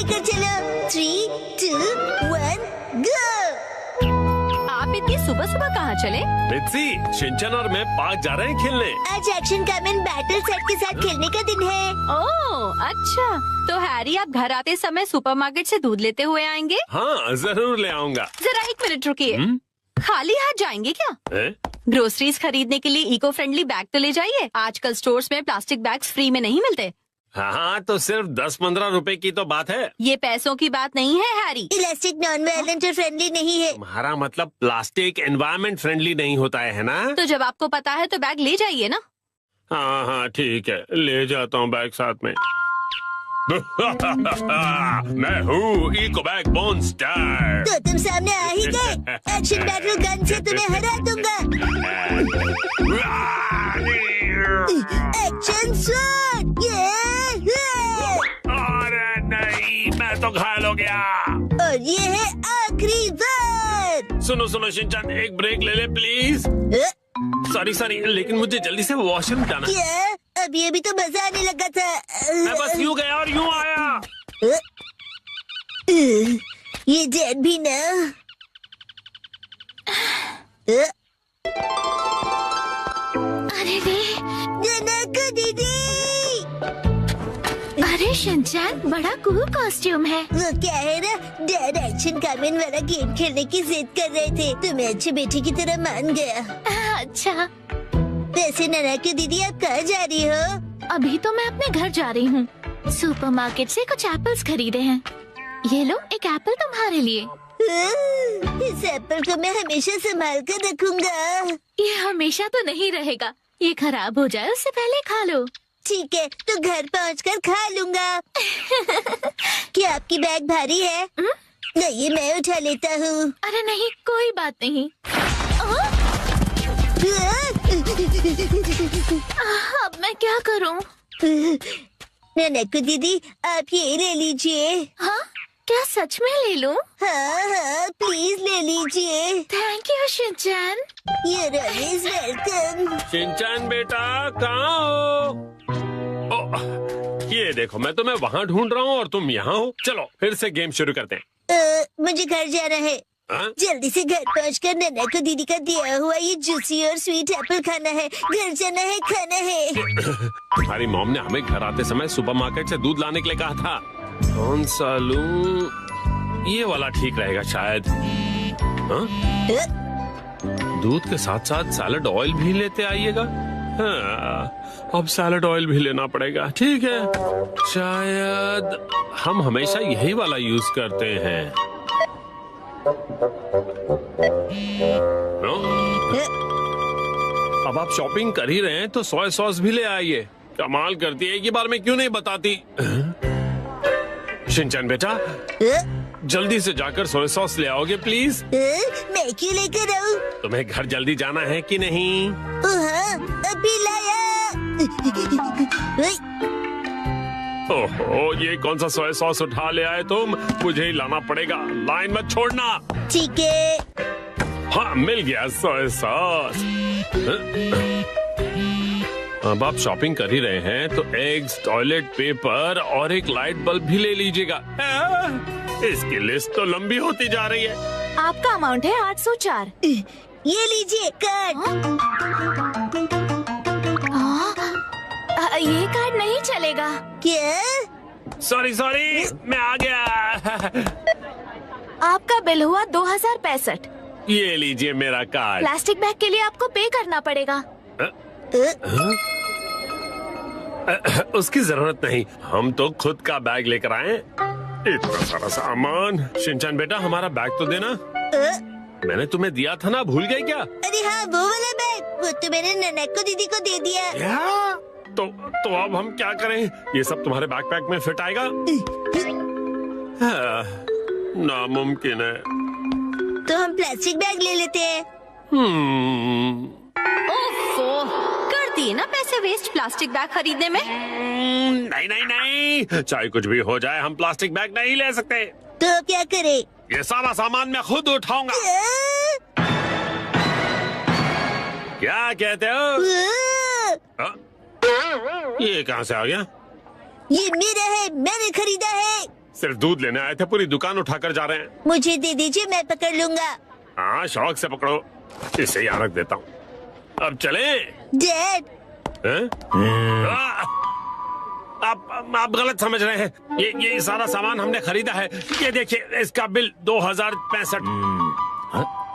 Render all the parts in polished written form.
लेकर चलो। 3, 2, 1, गो। आप इतनी सुबह सुबह कहाँ चले? मित्सी, शिनचैन और मैं पार्क जा रहे हैं खेलने। आज एक्शन कामन बैटल सेट के साथ खेलने का दिन है। ओह अच्छा, तो हैरी आप घर आते समय सुपरमार्केट से दूध लेते हुए आएंगे? हाँ जरूर ले आऊंगा। जरा 1 मिनट रुकिए। खाली हाथ जाएंगे क्या? ग्रोसरीज खरीदने के लिए इको फ्रेंडली बैग तो ले जाइए। आजकल स्टोर्स में प्लास्टिक बैग्स फ्री में नहीं मिलते। हाँ तो सिर्फ 10-15 रुपए की तो बात है। ये पैसों की बात नहीं है हैरी। इलास्टिक नॉन वायलेंट और फ्रेंडली नहीं है। तुम्हारा मतलब प्लास्टिक एनवायरमेंट फ्रेंडली नहीं होता है ना? तो जब आपको पता है तो बैग ले जाइए ना। हाँ हाँ ठीक है, ले जाता हूँ बैग साथ में। मैं हूँ इको बैग मॉन्स्टर। तो तुम सामने आ ही गए। एक्शन बैटल गन से तुम्हें हरा दूंगा। Action shot. अरे नहीं, मैं तो घायल हो गया। और ये है आखिरी बार। सुनो सुनो शिनचैन, एक ब्रेक ले ले प्लीज। सॉरी, लेकिन मुझे जल्दी से वॉशरूम जाना। क्या? अभी अभी तो मजा आने लगा था। मैं बस यूँ गया और यूँ आया। ये डेड भी ना। अरे रे, ननको दीदी। अरे शिनचैन, बड़ा कूल कॉस्ट्यूम है। वो क्या है ना, डैड एक्शन कामन वाला गेम खेलने की जिद कर रहे थे तो मैं अच्छी बेटी की तरह मान गया। अच्छा, वैसे ननको दीदी आप कहाँ जा रही हो? अभी तो मैं अपने घर जा रही हूँ। सुपरमार्केट से कुछ एप्पल्स खरीदे हैं। ये लो, एक एप्पल तुम्हारे लिए। इस एप्पल को मैं हमेशा संभाल कर रखूंगा। ये हमेशा तो नहीं रहेगा, ये खराब हो जाए उससे पहले खा लो। ठीक है, तो घर पहुंचकर खा लूंगा। क्या आपकी बैग भारी है? नहीं, मैं उठा लेता हूँ। अरे नहीं, कोई बात नहीं। अब मैं क्या करूँ? ननको दीदी आप ये ले लीजिए। हाँ, क्या सच में ले लूं? हाँ, प्लीज ले लीजिए। Thank you Shinchan. You're always welcome। Shinchan बेटा कहाँ हो? ये देखो, मैं तुम्हें वहाँ ढूंढ रहा हूँ और तुम यहाँ हो। चलो फिर से गेम शुरू करते हैं। मुझे घर जाना है। जल्दी से घर पहुँचकर ननको दीदी का दिया हुआ ये जूसी और स्वीट एप्पल खाना है। घर जाना है, खाना है। तुम्हारी मॉम ने हमें घर आते समय सुपरमार्केट से दूध लाने के लिए कहा था। कौन सा लूं? ये वाला ठीक रहेगा शायद। दूध के साथ साथ सैलड ऑयल भी लेते आइएगा। हाँ, अब सैलड ऑयल भी लेना पड़ेगा। ठीक है, शायद हम हमेशा यही वाला यूज करते हैं। अब आप शॉपिंग कर ही रहे हैं तो सोया सॉस भी ले आइए। कमाल करती है, एक ही बार में क्यों नहीं बताती? शिनचैन बेटा, जल्दी से जाकर सोया सॉस ले आओगे प्लीज। मैं क्यों लेकर आऊं? तुम्हें घर जल्दी जाना है कि नहीं? अभी लाया। ओहो, ये कौन सा सोया सॉस उठा ले आए तुम? मुझे ही लाना पड़ेगा, लाइन मत छोड़ना। ठीक है। हाँ, मिल गया सोया सॉस। अब आप शॉपिंग कर ही रहे हैं तो एग्स, टॉयलेट पेपर और एक लाइट बल्ब भी ले लीजिएगा। इसकी लिस्ट तो लंबी होती जा रही है। आपका अमाउंट है 804। ये लीजिए कार्ड। ये कार्ड नहीं चलेगा। क्या? सॉरी, मैं आ गया। आपका बिल हुआ 2065। ये लीजिए मेरा कार्ड। प्लास्टिक बैग के लिए आपको पे करना पड़ेगा। उसकी जरूरत नहीं, हम तो खुद का बैग लेकर आए। इतना सारा सामान। शिनचैन बेटा, हमारा बैग तो देना। मैंने तुम्हें दिया था ना, भूल गए क्या? अरे हाँ, वो वाला बैग, वो तो मैंने ननको दीदी को दे दिया। क्या? तो अब हम क्या करें? ये सब तुम्हारे बैकपैक में फिट आएगा? नामुमकिन है। तो हम प्लास्टिक बैग ले लेते हैं। ओफो, कर दिए ना पैसे वेस्ट प्लास्टिक बैग खरीदने में। नहीं, चाहे कुछ भी हो जाए हम प्लास्टिक बैग नहीं ले सकते। तो क्या करें? ये सारा सामान मैं खुद उठाऊंगा। क्या कहते हो? ये कहाँ से आ गया? ये मेरा है, मैंने खरीदा है। सिर्फ दूध लेने आए थे, पूरी दुकान उठाकर जा रहे हैं। मुझे दे दीजिए, मैं पकड़ लूंगा। हाँ शौक से पकड़ो, इसे यहाँ रख देता हूँ। अब चले। डैड, आप गलत समझ रहे हैं। ये सारा सामान हमने खरीदा है। ये देखिए, इसका बिल 2065।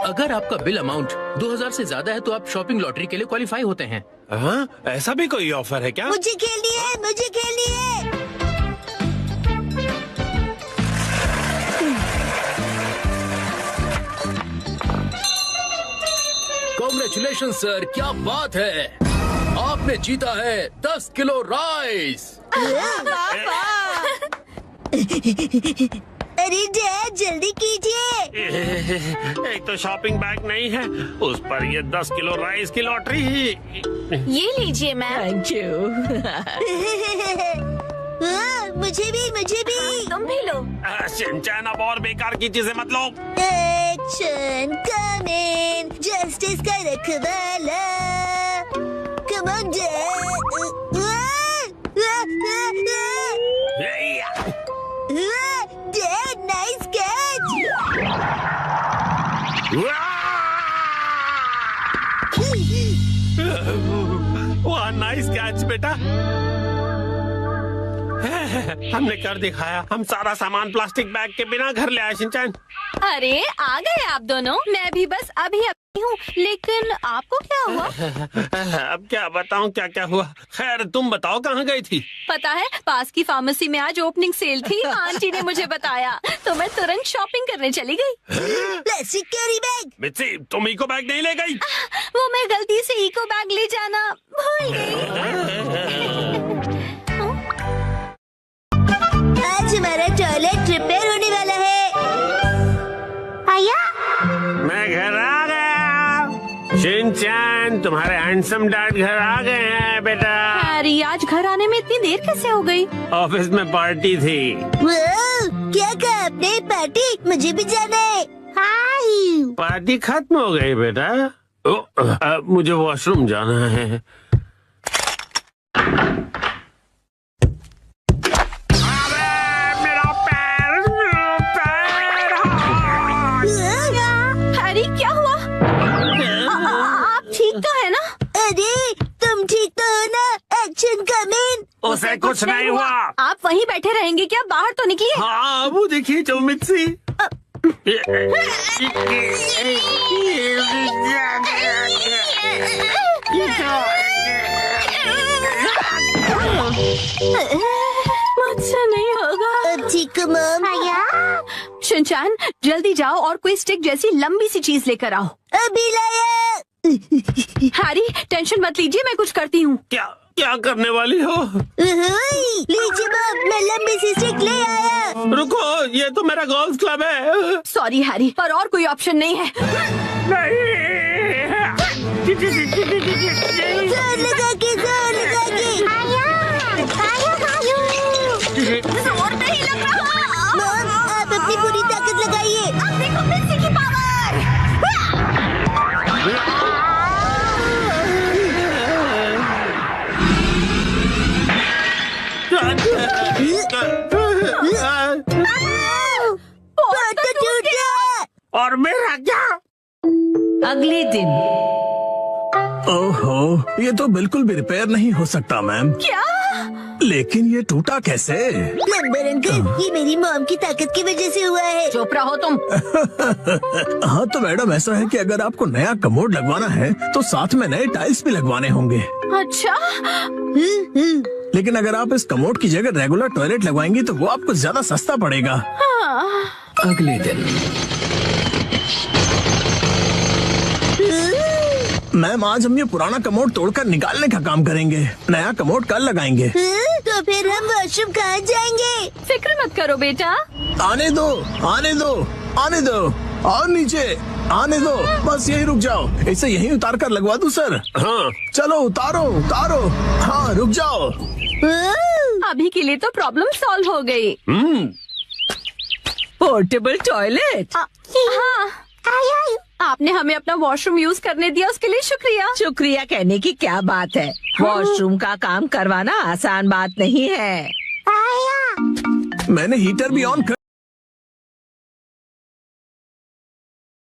अगर आपका बिल अमाउंट 2000 से ज्यादा है तो आप शॉपिंग लॉटरी के लिए क्वालिफाई होते हैं। हाँ, ऐसा भी कोई ऑफर है क्या? मुझे खेलनी है, मुझे खेलनी है। कांग्रेचुलेशन सर, क्या बात है, आपने जीता है 10 किलो राइस। अरे डैड, जल्दी कीजिए। एक तो शॉपिंग बैग नहीं है, उस पर ये 10 किलो राइस की लॉटरी। ये लीजिए मैम। Thank you. मुझे भी, मुझे भी। तुम भी लो। शिनचैन, अब और बेकार की चीजें मत लो। एक्शन कमिंग, जस्टिस का रखवाला। Come on dad, nice catch. वाह, नाइस कैच बेटा। हमने कर दिखाया। हम सारा सामान प्लास्टिक बैग के बिना घर ले आए शिनचैन। अरे आ गए आप दोनों। मैं भी बस अभी हूँ, लेकिन आपको क्या हुआ? अब क्या बताऊँ क्या क्या हुआ। खैर तुम बताओ, कहाँ गई थी? पता है, पास की फार्मेसी में आज ओपनिंग सेल थी। आंटी ने मुझे बताया तो मैं तुरंत शॉपिंग करने चली गई। Plastic carry bag. मित्सी, तुम इको बैग नहीं ले गई? वो मैं गलती से इको बैग ले जाना भूल गई। आज हमारा टॉयलेट रिपेयर होने वाला है। आया? मैं घर आ गया। शिनचैन, तुम्हारे हैंडसम डैड घर आ गए हैं बेटा। हैरी, आज घर आने में इतनी देर कैसे हो गई? ऑफिस में पार्टी थी। क्या कहा आपने? पार्टी? मुझे भी जाना है। हाय। पार्टी खत्म हो गई बेटा। मुझे वॉशरूम जाना है। हैरी, क्या हुआ? आप ठीक तो है ना? अरे तुम ठीक तो हो ना? Action coming. उसे कुछ नहीं हुआ। आप वहीं बैठे रहेंगे क्या? बाहर तो निकलिए। हाँ, वो देखिए जो मित्सी। मुझसे नहीं होगा। अब ठीक हो मॉम? शिनचैन, जल्दी जाओ और कोई स्टिक जैसी लंबी सी चीज लेकर आओ। अभी लाया। हैरी, टेंशन मत लीजिए, मैं कुछ करती हूँ। क्या क्या करने वाली हो? लीजिए मॉम, मैं लंबी सी स्टिक ले आया। रुको, ये तो मेरा गोल्फ क्लब है। सॉरी हैरी, पर और कोई ऑप्शन नहीं है। जोर लगा के, जोर लगा के। जोर नहीं लग रहा। मॉम, आप अपनी पूरी ताकत लगाइए। अब देखो मिस्सी की पावर। बहुत तो टूट गया। और मेरा क्या? अगले दिन। ओहो, ये तो बिल्कुल भी रिपेयर नहीं हो सकता मैम। क्या? लेकिन ये टूटा कैसे? प्लम्बर अंकल, ये मेरी मॉम की ताकत की वजह से हुआ है। चुप रहो तुम। हाँ तो मैडम, ऐसा है कि अगर आपको नया कमोड लगवाना है तो साथ में नए टाइल्स भी लगवाने होंगे। अच्छा, लेकिन अगर आप इस कमोड की जगह रेगुलर टॉयलेट लगवाएंगी तो वो आपको ज्यादा सस्ता पड़ेगा। अगले दिन। मैम, आज हम ये पुराना कमोड तोड़कर निकालने का काम करेंगे। नया कमोड कल लगाएंगे। तो फिर हम वॉशरूम कहाँ जाएंगे? फिक्र मत करो बेटा। आने दो, आने दो, आने दो, और नीचे आने दो। बस यही रुक जाओ। इसे यहीं उतार कर लगवा दूं सर? हाँ, चलो उतारो उतारो। हाँ रुक जाओ। अभी के लिए तो प्रॉब्लम सॉल्व हो गई। Portable toilet. हाँ, आपने हमें अपना वॉशरूम यूज करने दिया, उसके लिए शुक्रिया। शुक्रिया कहने की क्या बात है। वॉशरूम का काम करवाना आसान बात नहीं है। मैंने हीटर भी ऑन कर।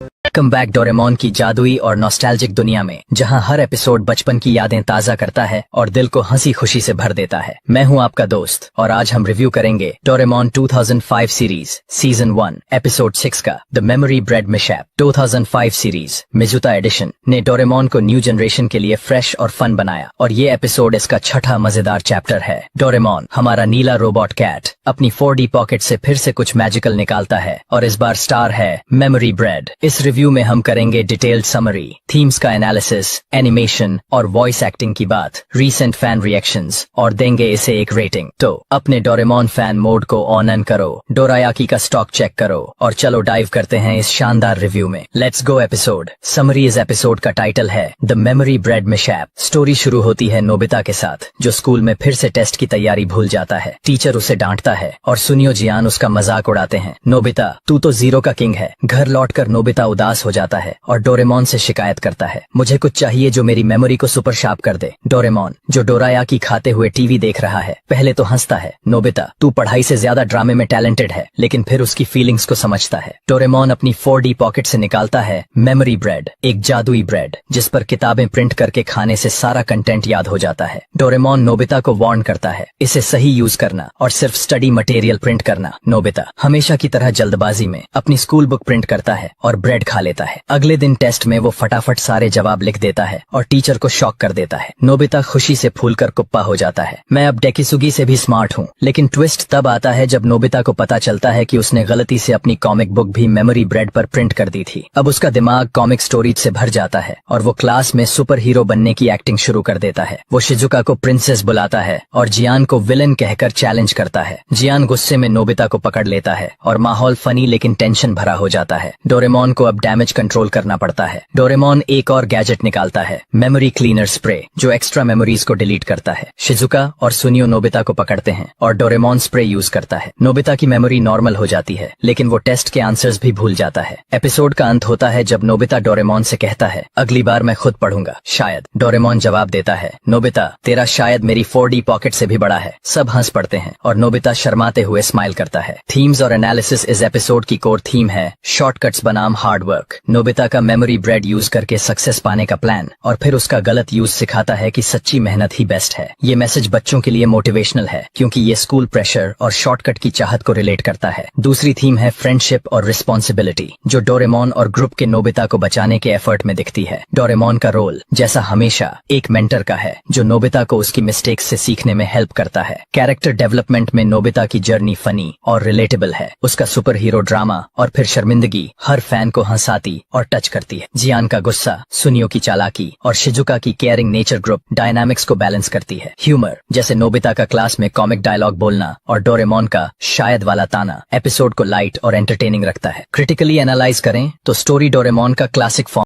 वेलकम बैक डोरेमोन की जादुई और नॉस्टैल्जिक दुनिया में, जहां हर एपिसोड बचपन की यादें ताजा करता है और दिल को हंसी खुशी से भर देता है। मैं हूं आपका दोस्त और आज हम रिव्यू करेंगे डोरेमोन 2005 सीरीज सीजन 1 एपिसोड 6 का the memory bread mishap. 2005 series Mizuta edition ने डोरेमोन को न्यू जनरेशन के लिए फ्रेश और फन बनाया और ये एपिसोड इसका छठा मजेदार चैप्टर है। डोरेमोन, हमारा नीला रोबोट कैट, अपनी 4D पॉकेट से फिर से कुछ मैजिकल निकालता है और इस बार स्टार है मेमोरी ब्रेड। इस रिव्यू में हम करेंगे डिटेल्ड समरी, थीम्स का एनालिसिस, एनिमेशन और वॉइस एक्टिंग की बात, रीसेंट फैन रिएक्शंस और देंगे इसे एक रेटिंग। तो अपने डोरेमोन फैन मोड को ऑन करो, डोरायाकी का स्टॉक चेक करो और चलो डाइव करते हैं इस शानदार रिव्यू में। Let's go. Episode summary. इस एपिसोड का टाइटल है the memory bread mishap. Story शुरू होती है नोबिता के साथ, जो स्कूल में फिर से टेस्ट की तैयारी भूल जाता है। टीचर उसे डांटता है और सुनियो जियान उसका मजाक उड़ाते हैं। नोबिता, तू तो जीरो का किंग है। घर लौटकर नोबिता उदास हो जाता है और डोरेमोन से शिकायत करता है, मुझे कुछ चाहिए जो मेरी मेमोरी को सुपर शार्प कर दे। डोरेमोन, जो डोरायाकी खाते हुए टीवी देख रहा है, पहले तो हंसता है। नोबिता, तू पढ़ाई से ज्यादा ड्रामे में टैलेंटेड है, लेकिन फिर उसकी फीलिंग्स को समझता है। डोरेमोन अपनी 4D पॉकेट से निकालता है मेमोरी ब्रेड, एक जादुई ब्रेड जिस पर किताबें प्रिंट करके खाने से सारा कंटेंट याद हो जाता है। डोरेमोन नोबिता को वार्न करता है, इसे सही यूज करना और सिर्फ स्टडी मटेरियल प्रिंट करना। नोबिता हमेशा की तरह जल्दबाजी में अपनी स्कूल बुक प्रिंट करता है और ब्रेड खा लेता है। अगले दिन टेस्ट में वो फटाफट सारे जवाब लिख देता है और टीचर को शॉक कर देता है। नोबिता खुशी से फूलकर कुप्पा हो जाता है, मैं अब डेकिसुगी से भी स्मार्ट हूँ। लेकिन ट्विस्ट तब आता है जब नोबिता को पता चलता है कि उसने गलती से अपनी कॉमिक बुक भी मेमोरी ब्रेड पर प्रिंट कर दी थी। अब उसका दिमाग कॉमिक स्टोरीज से भर जाता है और वो क्लास में सुपर हीरो बनने की एक्टिंग शुरू कर देता है। वो शिजुका को प्रिंसेस बुलाता है और जियान को विलन कहकर चैलेंज करता है। जियान गुस्से में नोबिता को पकड़ लेता है और माहौल फनी लेकिन टेंशन भरा हो जाता है। डोरेमोन को अब डैमेज कंट्रोल करना पड़ता है। डोरेमोन एक और गैजेट निकालता है, मेमोरी क्लीनर स्प्रे, जो एक्स्ट्रा मेमोरीज को डिलीट करता है। शिजुका और सुनियो नोबिता को पकड़ते हैं और डोरेमोन स्प्रे यूज करता है। नोबिता की मेमोरी नॉर्मल हो जाती है, लेकिन वो टेस्ट के आंसर्स भी भूल जाता है। एपिसोड का अंत होता है जब नोबिता डोरेमोन से कहता है, अगली बार मैं खुद पढ़ूंगा, शायद। डोरेमोन जवाब देता है, नोबिता, तेरा शायद मेरी 4D पॉकेट से भी बड़ा है। सब हंस पड़ते हैं और नोबिता शर्माते हुए स्माइल करता है। थीम्स और एनालिसिस। इस एपिसोड की कोर थीम है शॉर्टकट्स बनाम हार्ड वर्क। नोबिता का मेमोरी ब्रेड यूज करके सक्सेस पाने का प्लान और फिर उसका गलत यूज सिखाता है कि सच्ची मेहनत ही बेस्ट है। ये मैसेज बच्चों के लिए मोटिवेशनल है क्योंकि ये स्कूल प्रेशर और शॉर्टकट की चाहत को रिलेट करता है। दूसरी थीम है फ्रेंडशिप और रिस्पॉन्सिबिलिटी, जो डोरेमोन और ग्रुप के नोबिता को बचाने के एफर्ट में दिखती है। डोरेमोन का रोल जैसा हमेशा एक मेंटर का है, जो नोबिता को उसकी मिस्टेक्स से सीखने में हेल्प करता है। कैरेक्टर डेवलपमेंट में नोबिता की जर्नी फनी और रिलेटेबल है। उसका सुपर हीरो ड्रामा और फिर शर्मिंदगी हर फैन को हंसाती और टच करती है। जियान का गुस्सा, सुनियो की चालाकी और शिजुका की केयरिंग नेचर ग्रुप डायनामिक्स को बैलेंस करती है। ह्यूमर, जैसे नोबिता का क्लास में कॉमिक डायलॉग बोलना और डोरेमोन का शायद वाला ताना, एपिसोड को लाइट और एंटरटेनिंग रखता है। क्रिटिकली एनालाइज करें तो स्टोरी डोरेमोन का क्लासिक फॉर्म